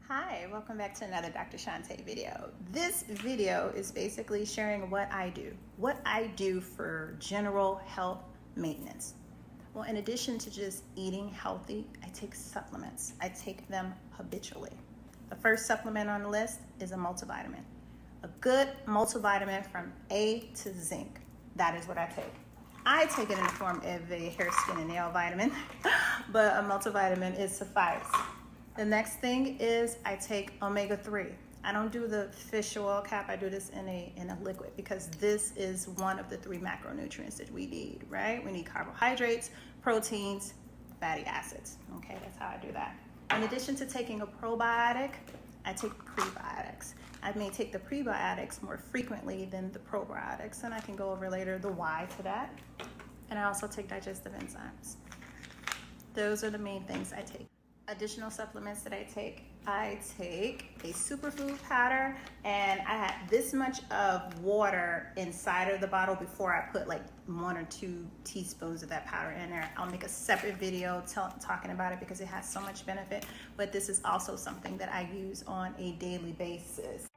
Hi, welcome back to another Dr. Shante video. This video is basically sharing what I do for general health maintenance. Well, in addition to just eating healthy, I take supplements. I take them habitually. The first supplement on the list is a multivitamin. A good multivitamin from A to zinc. That is what I take. I take it in the form of a hair, skin, and nail vitamin, but a multivitamin is suffice. The next thing is I take omega-3. I don't do the fish oil cap. I do this in a liquid because this is one of the 3 macronutrients that we need, right? We need carbohydrates, proteins, fatty acids. Okay, that's how I do that. In addition to taking a probiotic, I take prebiotics. I may take the prebiotics more frequently than the probiotics, and I can go over later the why to that. And I also take digestive enzymes. Those are the main things I take. Additional supplements that I take a superfood powder, and I have this much of water inside of the bottle before I put like 1 or 2 teaspoons of that powder in there. I'll make a separate video talking about it because it has so much benefit, but this is also something that I use on a daily basis.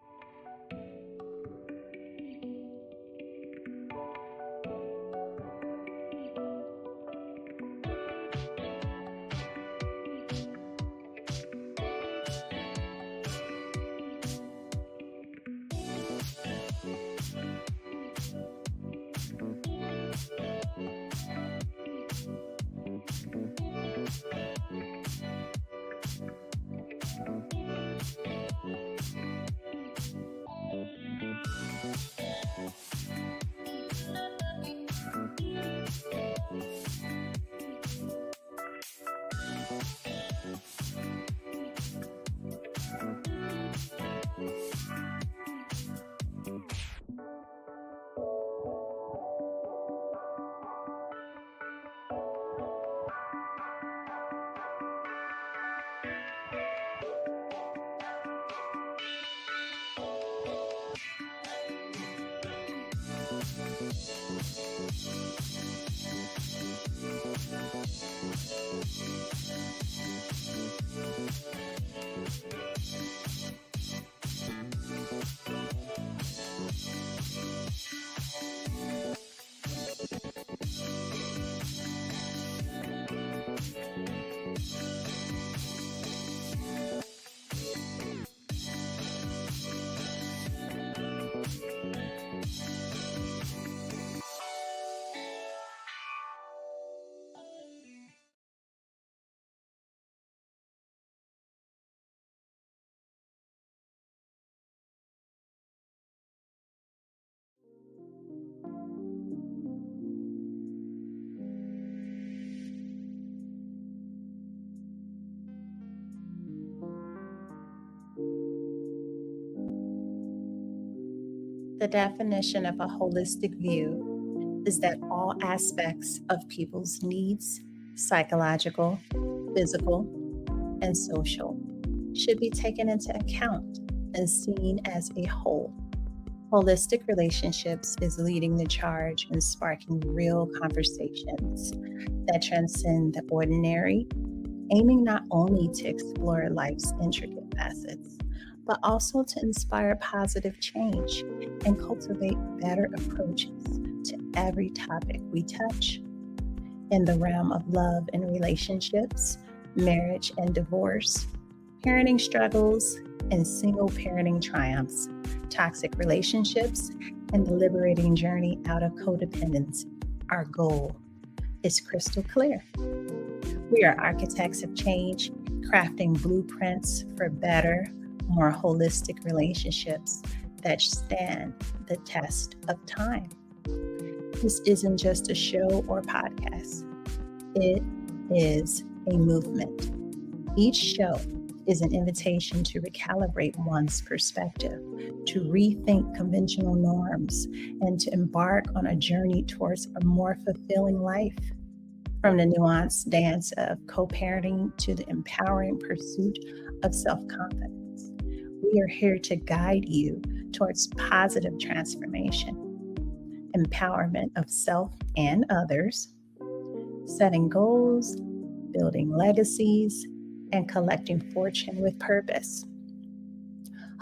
The definition of a holistic view is that all aspects of people's needs, psychological, physical, and social, should be taken into account and seen as a whole. Holistic relationships is leading the charge and sparking real conversations that transcend the ordinary, aiming not only to explore life's intricate facets, but also to inspire positive change and cultivate better approaches to every topic we touch. In the realm of love and relationships, marriage and divorce, parenting struggles and single parenting triumphs, toxic relationships, and the liberating journey out of codependence, our goal is crystal clear. We are architects of change, crafting blueprints for better, more holistic relationships that stand the test of time. This isn't just a show or podcast. It is a movement. Each show is an invitation to recalibrate one's perspective, to rethink conventional norms, and to embark on a journey towards a more fulfilling life. From the nuanced dance of co-parenting to the empowering pursuit of self-confidence, we are here to guide you towards positive transformation, empowerment of self and others, setting goals, building legacies, and collecting fortune with purpose.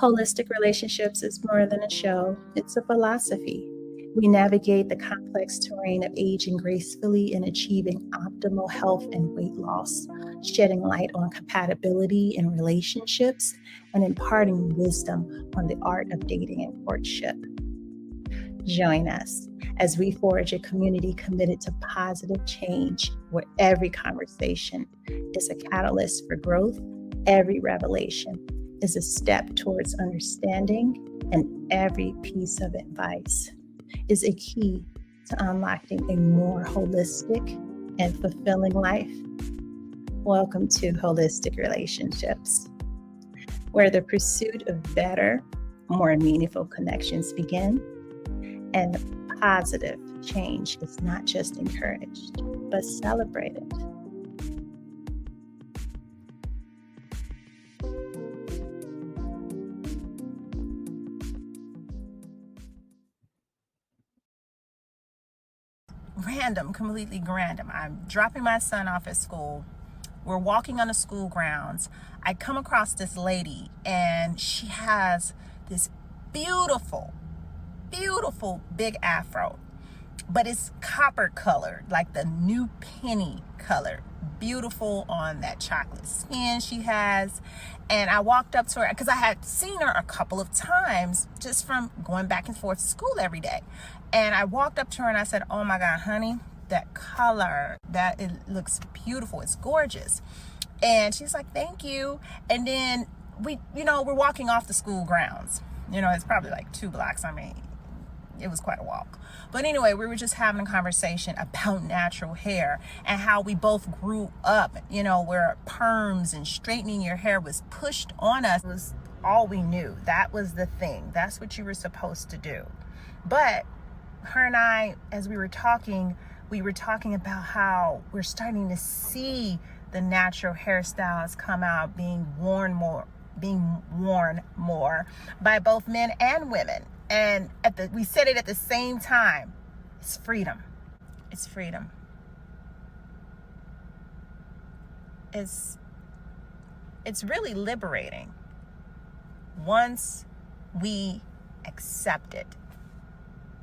Holistic relationships is more than a show, it's a philosophy. We navigate the complex terrain of aging gracefully and achieving optimal health and weight loss, shedding light on compatibility in relationships and imparting wisdom on the art of dating and courtship. Join us as we forge a community committed to positive change, where every conversation is a catalyst for growth, every revelation is a step towards understanding, and every piece of advice is a key to unlocking a more holistic and fulfilling life. Welcome to Holistic Relationships, where the pursuit of better, more meaningful connections begin, and positive change is not just encouraged, but celebrated. Completely random. I'm dropping my son off at school. We're walking on the school grounds. I come across this lady, and she has this beautiful, beautiful big afro, but it's copper colored, like the new penny color. Beautiful on that chocolate skin she has. And I walked up to her because I had seen her a couple of times just from going back and forth to school every day. And I walked up to her and I said, "Oh my God, honey, that color, that it looks beautiful. It's gorgeous." And she's like, "Thank you." And then we're walking off the school grounds. It's probably like 2 blocks. I mean, it was quite a walk. But anyway, we were just having a conversation about natural hair and how we both grew up, where perms and straightening your hair was pushed on us. It was all we knew. That was the thing. That's what you were supposed to do. But her and I, as we were talking about how we're starting to see the natural hairstyles come out being worn more by both men and women. And we said it at the same time. It's freedom. It's freedom. It's really liberating once we accept it.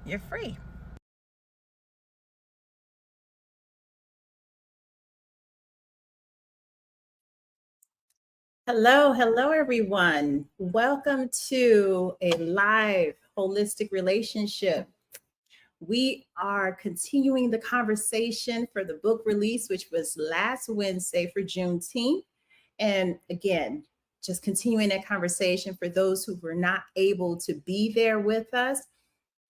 You're free. Hello, everyone. Welcome to a live holistic relationship. We are continuing the conversation for the book release, which was last Wednesday for Juneteenth. And again, just continuing that conversation for those who were not able to be there with us.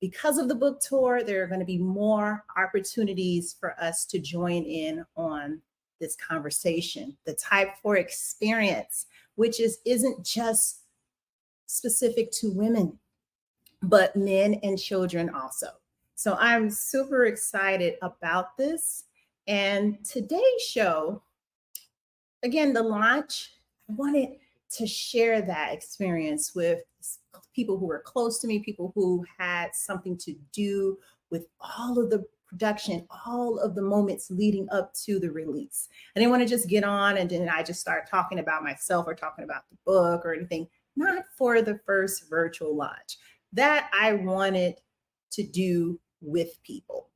Because of the book tour, there are going to be more opportunities for us to join in on this conversation. The Type 4 experience, which isn't just specific to women, but men and children also. So I'm super excited about this. And today's show, again, the launch, I wanted to share that experience with people who were close to me, people who had something to do with all of the production, all of the moments leading up to the release. I didn't want to just get on and then I just start talking about myself or talking about the book or anything, not for the first virtual launch. That I wanted to do with people.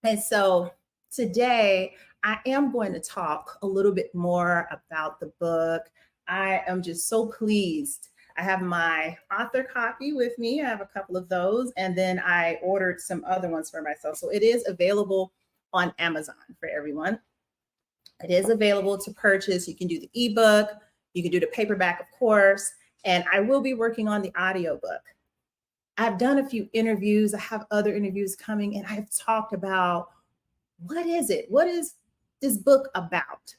And so today I am going to talk a little bit more about the book. I am just so pleased. I have my author copy with me. I have a couple of those, and then I ordered some other ones for myself. So it is available on Amazon for everyone. It is available to purchase. You can do the ebook, you can do the paperback, of course, and I will be working on the audiobook. I've done a few interviews. I have other interviews coming, and I've talked about what is it? What is this book about?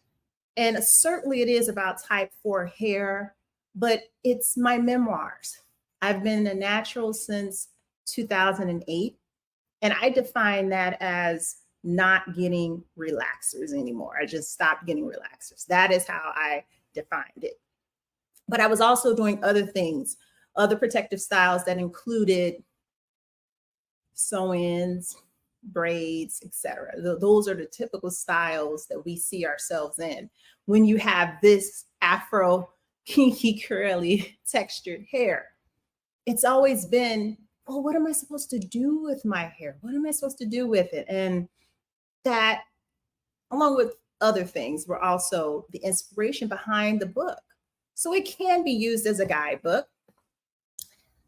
And certainly it is about type 4 hair, but it's my memoirs. I've been a natural since 2008, and I define that as not getting relaxers anymore. I just stopped getting relaxers. That is how I defined it. But I was also doing other things, other protective styles that included sew-ins, braids, etc. Those are the typical styles that we see ourselves in. When you have this afro kinky, curly, textured hair. It's always been, well, what am I supposed to do with my hair? What am I supposed to do with it? And that, along with other things, were also the inspiration behind the book. So it can be used as a guidebook.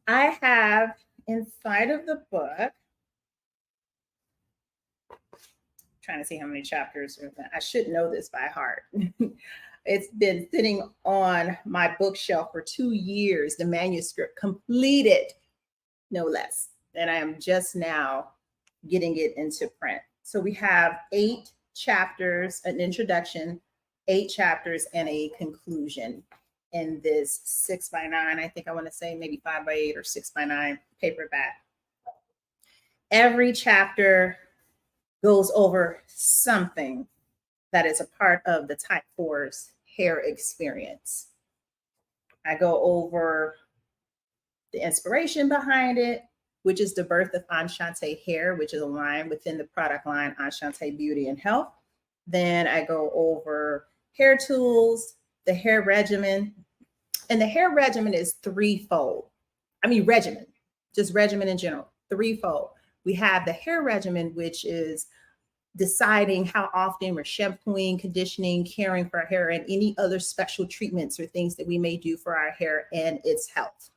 I have inside of the book, trying to see how many chapters. I should know this by heart. It's been sitting on my bookshelf for 2 years, the manuscript completed, no less. And I am just now getting it into print. So we have 8 chapters, an introduction, 8 chapters, and a conclusion in this 6x9. I think I want to say maybe 5x8 or 6x9 paperback. Every chapter goes over something that is a part of the Type 4's hair experience. I go over the inspiration behind it, which is the birth of Enchante Hair, which is a line within the product line Enchante Beauty and Health. Then I go over hair tools, the hair regimen, and the hair regimen is threefold. I mean, regimen, just regimen in general, threefold. We have the hair regimen, which is deciding how often we're shampooing, conditioning, caring for our hair, and any other special treatments or things that we may do for our hair and its health.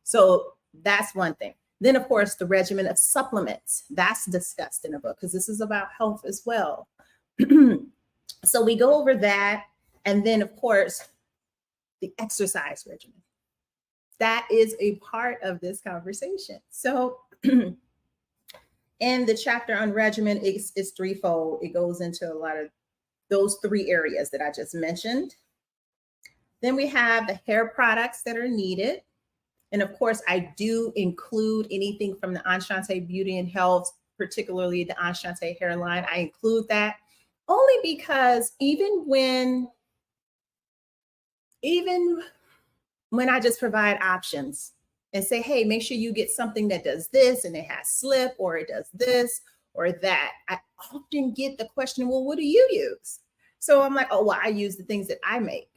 So that's one thing. Then, of course, the regimen of supplements, that's discussed in the book because this is about health as well. So we go over that. And then, of course, the exercise regimen. That is a part of this conversation. So and the chapter on regimen is threefold. It goes into a lot of those 3 areas that I just mentioned. Then we have the hair products that are needed. And of course, I do include anything from the Enchante Beauty and Health, particularly the Enchante hairline. I include that only because even when I just provide options and say, hey, make sure you get something that does this and it has slip or it does this or that, I often get the question, well, what do you use? So I'm like, oh, well, I use the things that I make.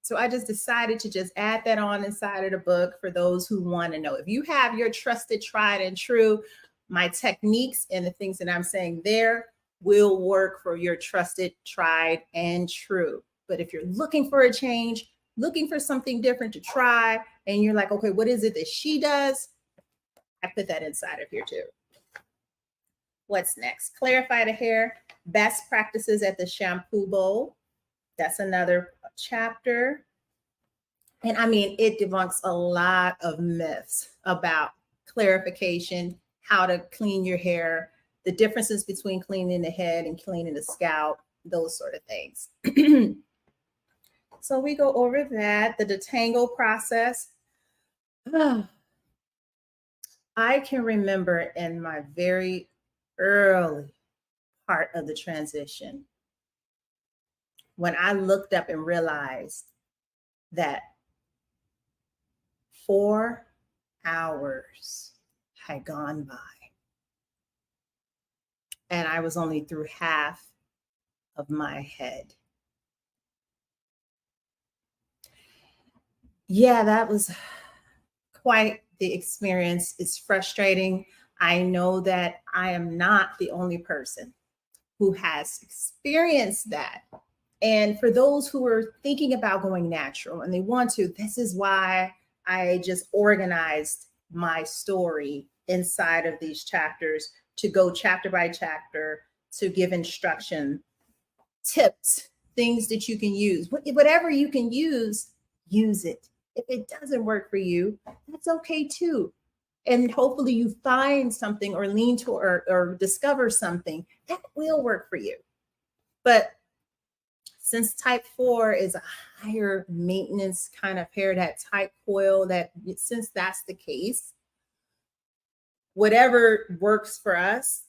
So I just decided to just add that on inside of the book for those who want to know. If you have your trusted, tried and true, my techniques and the things that I'm saying there will work for your trusted, tried and true. But if you're looking for a change, looking for something different to try, and you're like, okay, what is it that she does? I put that inside of here too. What's next? Clarify the hair, best practices at the shampoo bowl. That's another chapter. And I mean, it debunks a lot of myths about clarification, how to clean your hair, the differences between cleaning the head and cleaning the scalp, those sort of things. So we go over that, the detangle process. I can remember in my very early part of the transition, when I looked up and realized that 4 hours had gone by and I was only through half of my head. Yeah, that was quite the experience. It's frustrating. I know that I am not the only person who has experienced that. And for those who are thinking about going natural and they want to, this is why I just organized my story inside of these chapters to go chapter by chapter to give instruction, tips, things that you can use. Whatever you can use it. If it doesn't work for you, that's okay too. And hopefully you find something or lean to or discover something that will work for you. But since type 4 is a higher maintenance kind of hair, that type coil, that since that's the case, whatever works for us,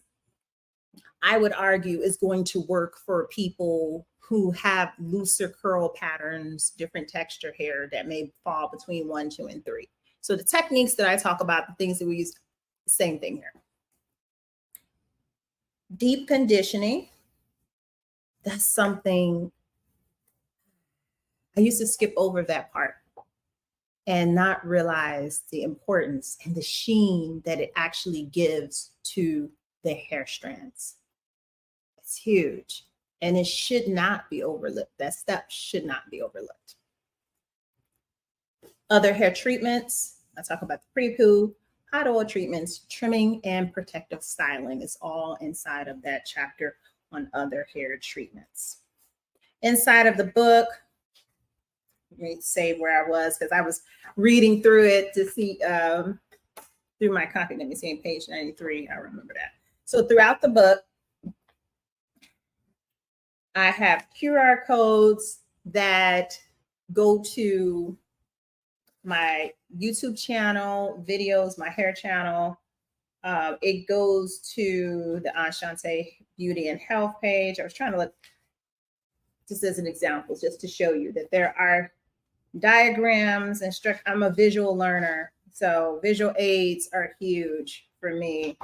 I would argue is going to work for people who have looser curl patterns, different texture hair that may fall between 1, 2, and 3. So the techniques that I talk about, the things that we use, same thing here. Deep conditioning, that's something I used to skip over that part and not realize the importance and the sheen that it actually gives to the hair strands. It's huge. And it should not be overlooked. That step should not be overlooked. Other hair treatments, I talk about the pre-poo, hot oil treatments, trimming, and protective styling is all inside of that chapter on other hair treatments. Inside of the book, let me say where I was because I was reading through it to see through my copy. Let me see, page 93. I remember that. So throughout the book, I have QR codes that go to my YouTube channel, videos, my hair channel. It goes to the Enchante Beauty and Health page. I was trying to look just as an example, just to show you that there are diagrams and I'm a visual learner. So visual aids are huge for me.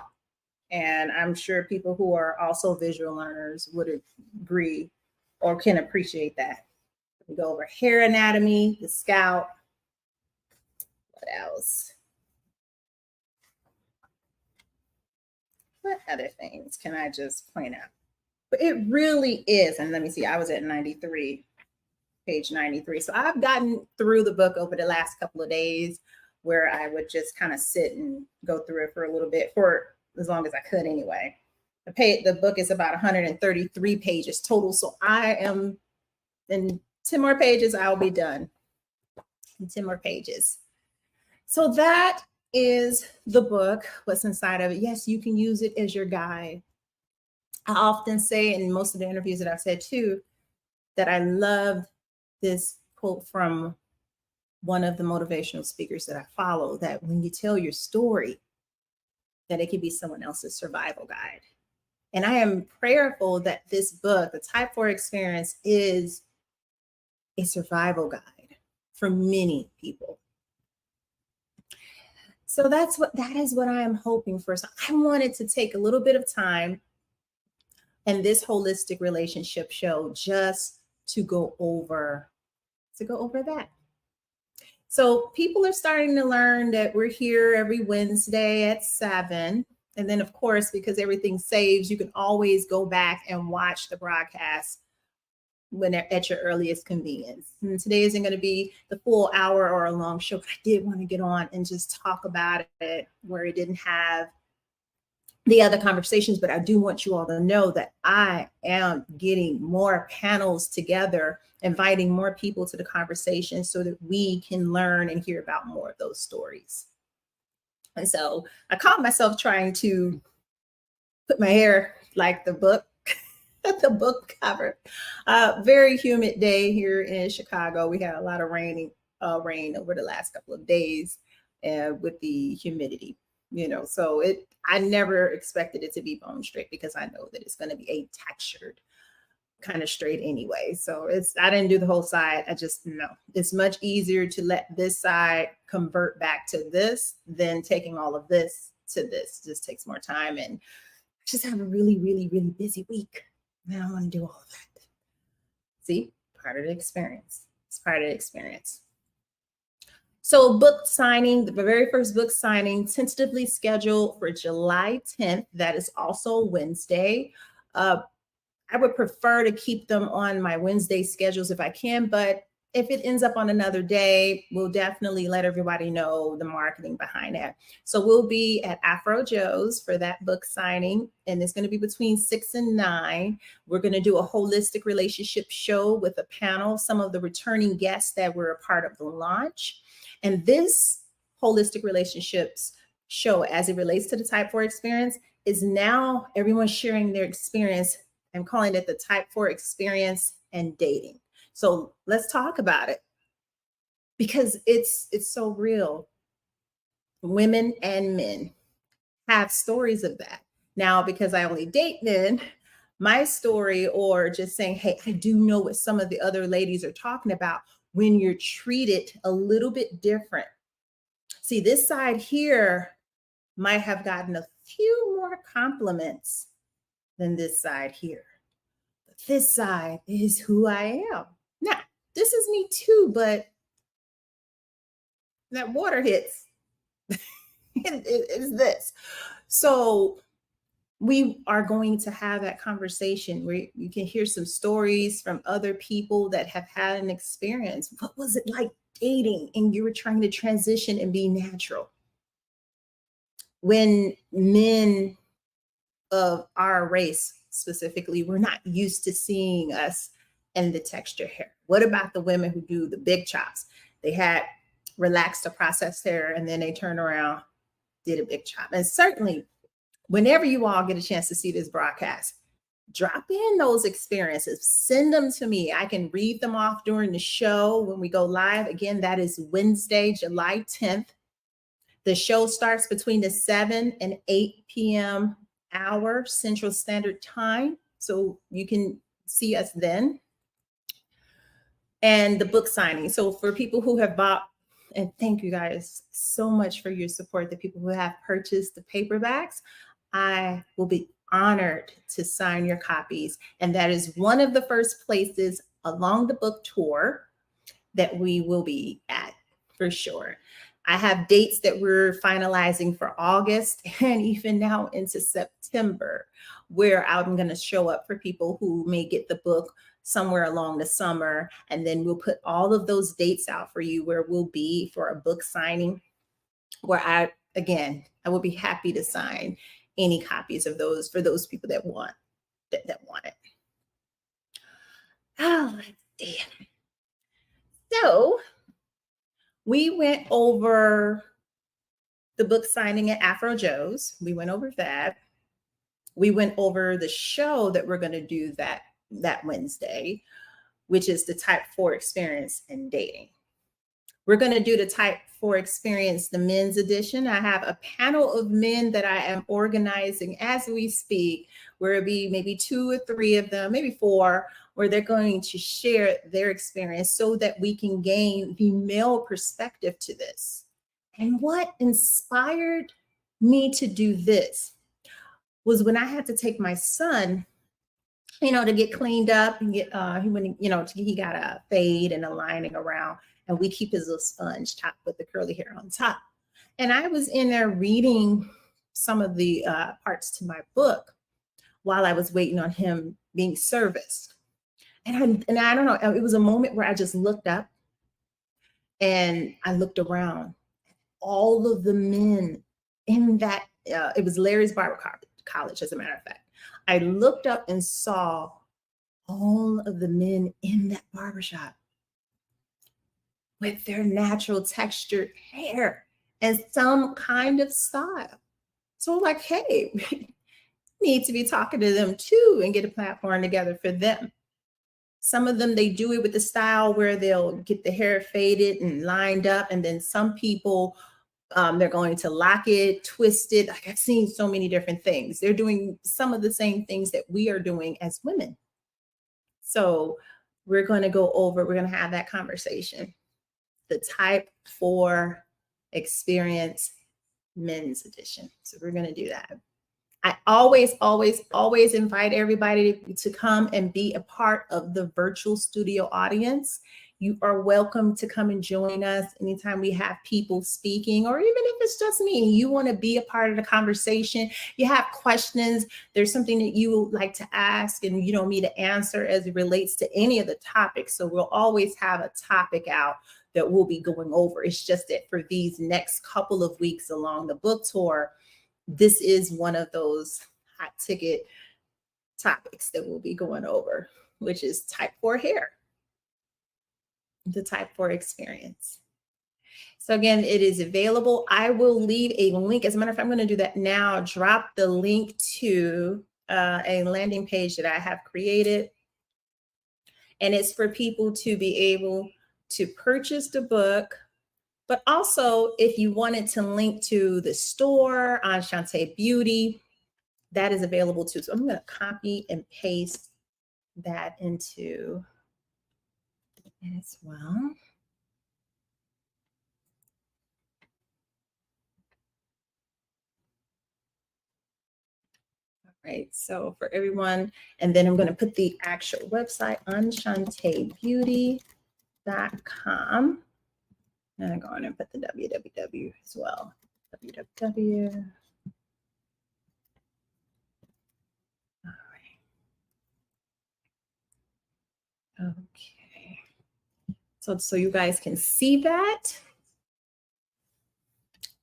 And I'm sure people who are also visual learners would agree or can appreciate that. We go over hair anatomy, the scalp. What else? What other things can I just point out? But it really is, and let me see, I was at 93, page 93. So I've gotten through the book over the last couple of days where I would just kind of sit and go through it for a little bit, for as long as I could anyway. The book is about 133 pages total. So I am in 10 more pages, I'll be done. In 10 more pages. So that is the book, what's inside of it. Yes, you can use it as your guide. I often say in most of the interviews that I've said too, that I love this quote from one of the motivational speakers that I follow, that when you tell your story, that it could be someone else's survival guide. And I am prayerful that this book, the Type 4 Experience, is a survival guide for many people. So that is what I am hoping for. So I wanted to take a little bit of time and this holistic relationship show just to go over that. So people are starting to learn that we're here every Wednesday at 7. And then of course, because everything saves, you can always go back and watch the broadcast when at your earliest convenience. And today isn't going to be the full hour or a long show, but I did want to get on and just talk about it where it didn't have the other conversations. But I do want you all to know that I am getting more panels together, inviting more people to the conversation so that we can learn and hear about more of those stories. And so I caught myself trying to put my hair like the book, the book cover. Very humid day here in Chicago. We had a lot of rain over the last couple of days with the humidity, so I never expected it to be bone straight because I know that it's going to be a textured kind of straight anyway. So I didn't do the whole side. I just know it's much easier to let this side convert back to this than taking all of this to this. It just takes more time, and I just have a really, really, really busy week. I don't want to do all of that. See, part of the experience. It's part of the experience. So book signing, the very first book signing, tentatively scheduled for July 10th. That is also Wednesday. I would prefer to keep them on my Wednesday schedules if I can, but if it ends up on another day, we'll definitely let everybody know the marketing behind that. So we'll be at Afro Joe's for that book signing, and it's going to be between 6 and 9. We're going to do a holistic relationship show with a panel, some of the returning guests that were a part of the launch. And this holistic relationships show, as it relates to the Type 4 experience, is now everyone sharing their experience. I'm calling it the Type 4 experience and dating. So let's talk about it because it's so real. Women and men have stories of that. Now, because I only date men, my story, or just saying, hey, I do know what some of the other ladies are talking about when you're treated a little bit different. See, this side here might have gotten a few more compliments than this side here. But this side is who I am. Now, this is me too, but that water hits is this. So we are going to have that conversation where you can hear some stories from other people that have had an experience. What was it like dating and you were trying to transition and be natural? When men of our race specifically, we're not used to seeing us in the texture hair. What about the women who do the big chops? They had relaxed the processed hair and then they turned around, did a big chop. And certainly, whenever you all get a chance to see this broadcast, drop in those experiences, send them to me. I can read them off during the show when we go live. Again, that is Wednesday, July 10th. The show starts between the 7 and 8 p.m. hour Central Standard Time. So you can see us then. And the book signing. So for people who have bought, and thank you guys so much for your support, the people who have purchased the paperbacks, I will be honored to sign your copies. And that is one of the first places along the book tour that we will be at for sure. I have dates that we're finalizing for August and even now into September, where I'm going to show up for people who may get the book somewhere along the summer. And then we'll put all of those dates out for you where we'll be for a book signing, where I will be happy to sign any copies of those for those people that want that want it. Oh, let's see. So we went over the book signing at Afro Joe's. We went over that. We went over the show that we're going to do that Wednesday, which is the Type 4 experience in dating. We're going to do the Type 4 experience, the men's edition. I have a panel of men that I am organizing as we speak, where it'll be maybe 2 or 3 of them, maybe 4, where they're going to share their experience so that we can gain the male perspective to this. And what inspired me to do this was when I had to take my son, to get cleaned up and get, he got a fade and a lining around, and we keep his little sponge top with the curly hair on top. And I was in there reading some of the parts to my book while I was waiting on him being serviced. And I don't know, it was a moment where I just looked up and I looked around. All of the men in that, it was Larry's Barber College, as a matter of fact. I looked up and saw all of the men in that barbershop with their natural textured hair and some kind of style. So like, hey, we need to be talking to them too and get a platform together for them. Some of them, they do it with the style where they'll get the hair faded and lined up. And then some people, they're going to lock it, twist it. Like, I've seen so many different things. They're doing some of the same things that we are doing as women. So we're going to have that conversation. The Type 4 experience men's edition. So we're going to do that. I always invite everybody to come and be a part of the virtual studio audience. You are welcome to come and join us anytime we have people speaking, or even if it's just me, you want to be a part of the conversation, you have questions, there's something that you would like to ask and you don't need to answer as it relates to any of the topics. So we'll always have a topic out that we'll be going over. It's just that for these next couple of weeks along the book tour, this is one of those hot ticket topics that we'll be going over, which is Type 4 hair, the Type 4 experience. So again, it is available. I will leave a link. As a matter of fact, I'm going to do that now. Drop the link to a landing page that I have created. And it's for people to be able to purchase the book. But also, if you wanted to link to the store on Shantae Beauty, that is available too. So I'm going to copy and paste that into it as well. All right, so for everyone, and then I'm going to put the actual website on ShantaeBeauty.com. And I'm going to put the www as well. www. All right. Okay. So you guys can see that.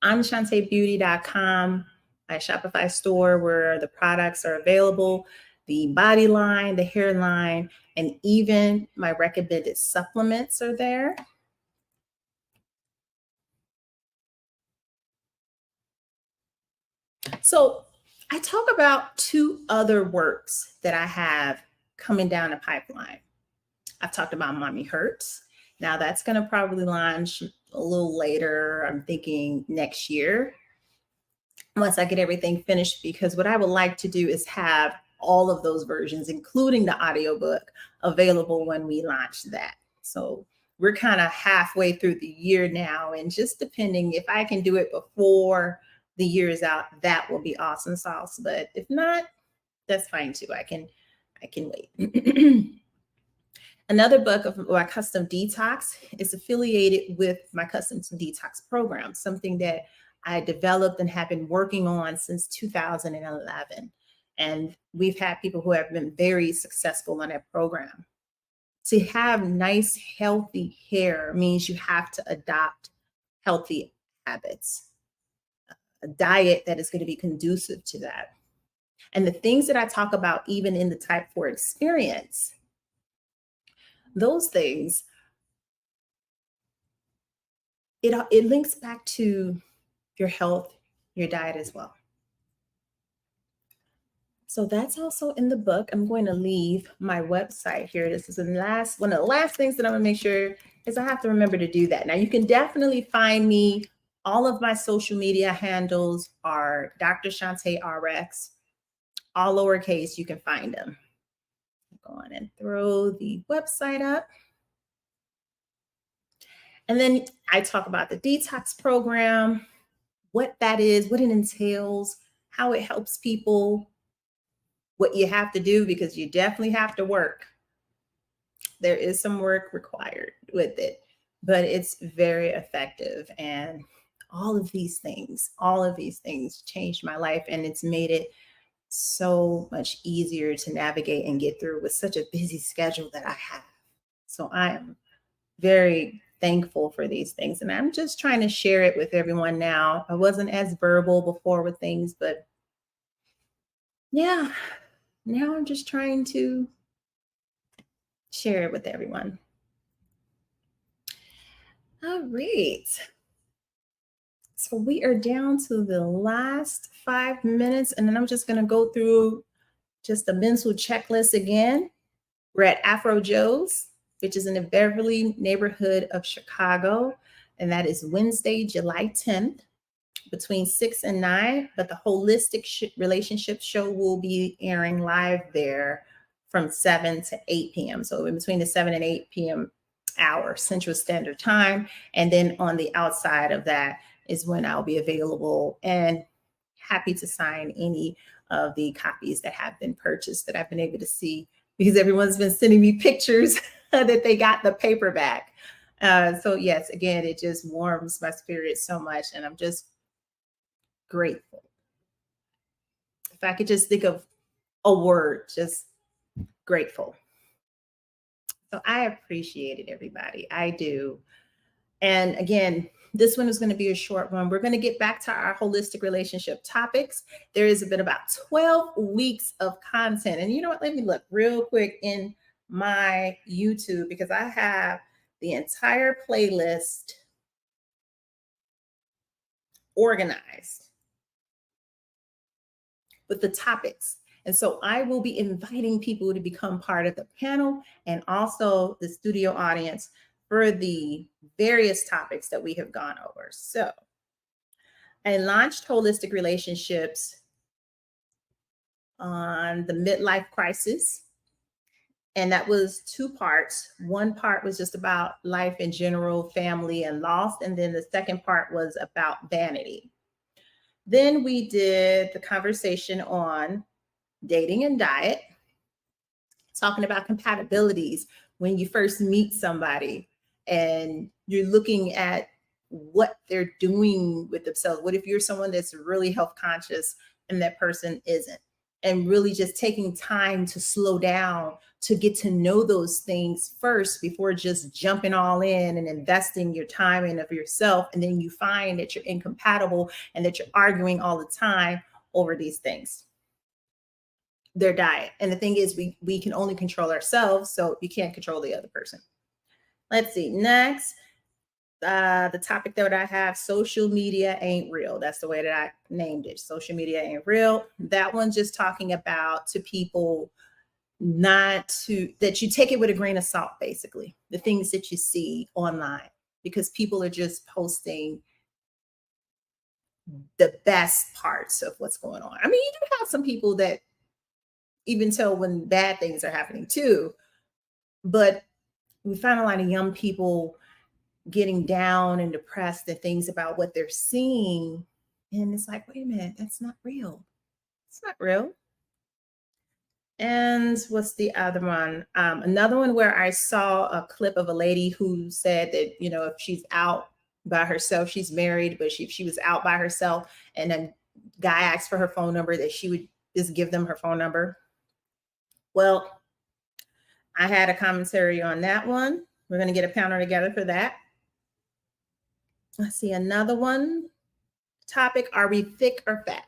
I'm ShantaeBeauty.com, my Shopify store where the products are available, the body line, the hairline, and even my recommended supplements are there. So I talk about 2 other works that I have coming down the pipeline. I've talked about Mommy Hurts. Now that's going to probably launch a little later. I'm thinking next year once I get everything finished, because what I would like to do is have all of those versions, including the audiobook, available when we launch that. So we're kind of halfway through the year now, and just depending if I can do it before the year is out, that will be awesome sauce. But if not, that's fine too. I can wait. Another book of my custom detox is affiliated with my custom detox program, something that I developed and have been working on since 2011. And we've had people who have been very successful in that program. To have nice, healthy hair means you have to adopt healthy habits, a diet that is going to be conducive to that. And the things that I talk about, even in the Type 4 experience, those things, it links back to your health, your diet as well. So that's also in the book. I'm going to leave my website here. This is one of the last things that I'm gonna make sure is I have to remember to do that. Now you can definitely find me. All of my social media handles are Dr. Shantae RX, all lowercase. You can find them. Go on and throw the website up. And then I talk about the detox program, what that is, what it entails, how it helps people, what you have to do, because you definitely have to work. There is some work required with it, but it's very effective. And all of these things changed my life, and it's made it so much easier to navigate and get through with such a busy schedule that I have. So I am very thankful for these things, and I'm just trying to share it with everyone now. I wasn't as verbal before with things, but yeah, now I'm just trying to share it with everyone. All right. So we are down to the last 5 minutes, and then I'm just going to go through just the mental checklist again. We're at Afro Joe's, which is in the Beverly neighborhood of Chicago, and that is Wednesday, July 10th, between 6 and 9. But the Holistic Relationship Show will be airing live there from 7 to 8 p.m. So in between the 7 and 8 p.m. hour, Central Standard Time. And then on the outside of that is when I'll be available and happy to sign any of the copies that have been purchased that I've been able to see, because everyone's been sending me pictures that they got the paperback. So yes, again, it just warms my spirit so much, and I'm just grateful. If I could just think of a word, just grateful. So I appreciate it, everybody. I do. And again, this one is going to be a short one. We're going to get back to our holistic relationship topics. There has been about 12 weeks of content. And you know what? Let me look real quick in my YouTube, because I have the entire playlist organized with the topics. And so I will be inviting people to become part of the panel and also the studio audience for the various topics that we have gone over. So I launched Holistic Relationships on the midlife crisis. And that was 2 parts. One part was just about life in general, family and loss. And then the second part was about vanity. Then we did the conversation on dating and diet, talking about compatibilities when you first meet somebody and you're looking at what they're doing with themselves. What if you're someone that's really health conscious and that person isn't? And really just taking time to slow down to get to know those things first before just jumping all in and investing your time in of yourself. And then you find that you're incompatible and that you're arguing all the time over these things, their diet. And the thing is, we can only control ourselves, so you can't control the other person. Let's see. Next, the topic that I have, social media ain't real. That's the way that I named it. Social media ain't real. That one's just talking about to people not to, that you take it with a grain of salt, basically, the things that you see online, because people are just posting the best parts of what's going on. I mean, you do have some people that even tell when bad things are happening too, but we find a lot of young people getting down and depressed and things about what they're seeing. And it's like, wait a minute, that's not real. It's not real. And what's the other one? Another one where I saw a clip of a lady who said that, you know, if she's out by herself, she's married, but she was out by herself and a guy asked for her phone number, that she would just give them her phone number. Well, I had a commentary on that one. We're going to get a panel together for that. Let's see, another one topic. Are we thick or fat?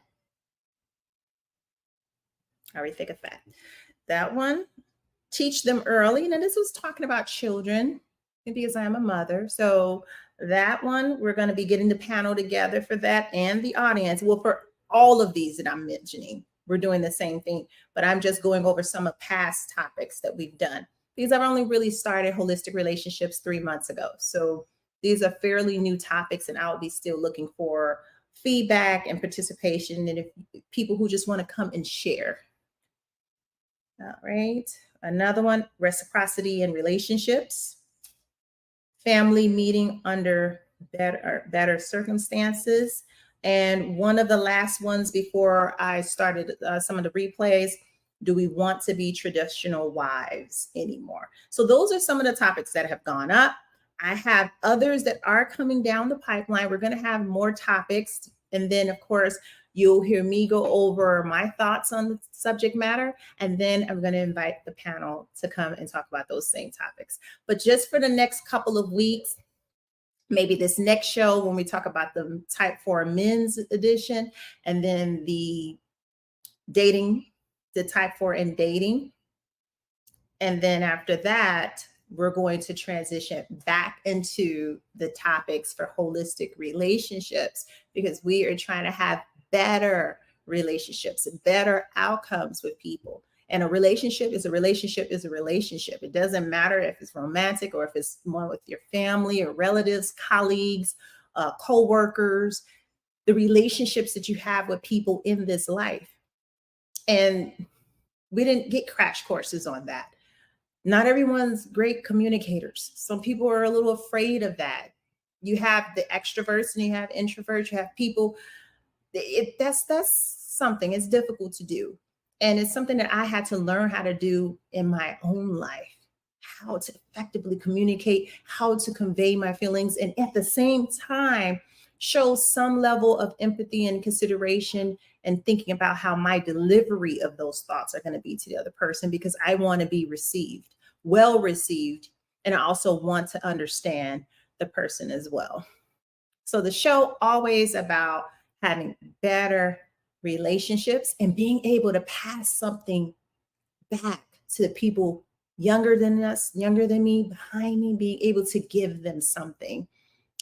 Are we thick or fat? That one, teach them early. Now, this was talking about children because I'm a mother. So that one, we're going to be getting the panel together for that and the audience. Well, for all of these that I'm mentioning, we're doing the same thing, but I'm just going over some of past topics that we've done because I've only really started holistic relationships 3 months ago. So these are fairly new topics, and I'll be still looking for feedback and participation, and if people who just want to come and share. All right. Another one, reciprocity in relationships, family meeting under better circumstances. And one of the last ones before I started some of the replays, do we want to be traditional wives anymore? So those are some of the topics that have gone up. I have others that are coming down the pipeline. We're going to have more topics. And then, of course, you'll hear me go over my thoughts on the subject matter. And then I'm going to invite the panel to come and talk about those same topics. But just for the next couple of weeks, maybe this next show when we talk about the Type 4 men's edition, and then the dating, the Type 4 and dating. And then after that, we're going to transition back into the topics for holistic relationships, because we are trying to have better relationships and better outcomes with people. And a relationship is a relationship is a relationship. It doesn't matter if it's romantic or if it's more with your family or relatives, colleagues, co-workers, the relationships that you have with people in this life. And we didn't get crash courses on that. Not everyone's great communicators. Some people are a little afraid of that. You have the extroverts and you have introverts. You have people. That's something. It's difficult to do, and it's something that I had to learn how to do in my own life. How to effectively communicate, how to convey my feelings, and at the same time show some level of empathy and consideration and thinking about how my delivery of those thoughts are going to be to the other person, because I want to be received, well received, and I also want to understand the person as well. So the show always about having better relationships and being able to pass something back to people younger than us, younger than me, behind me, being able to give them something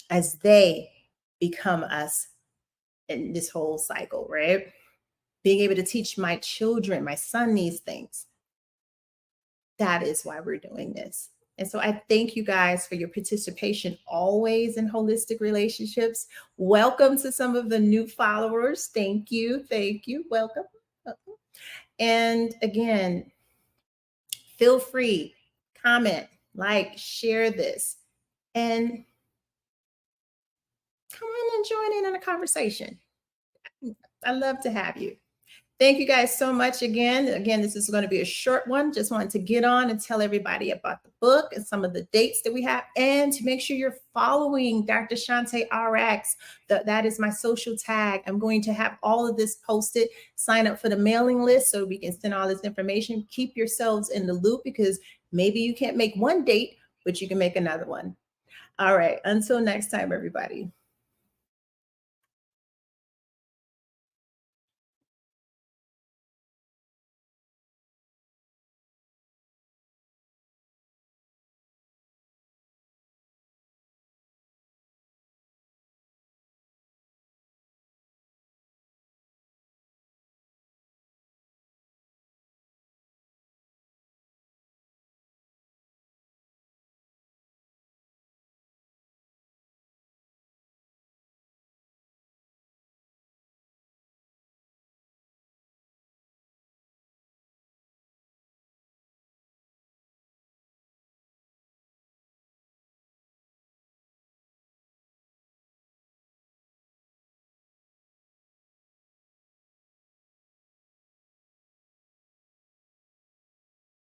as they become us in this whole cycle, right? Being able to teach my children, my son, these things. That is why we're doing this. And so I thank you guys for your participation always in holistic relationships. Welcome to some of the new followers. Thank you. Thank you. Welcome. And again, feel free, comment, like, share this, and come on and join in on a conversation. I love to have you. Thank you guys so much again. Again, this is going to be a short one. Just wanted to get on and tell everybody about the book and some of the dates that we have, and to make sure you're following Dr. Shante RX. That is my social tag. I'm going to have all of this posted. Sign up for the mailing list so we can send all this information. Keep yourselves in the loop, because maybe you can't make one date, but you can make another one. All right. Until next time, everybody.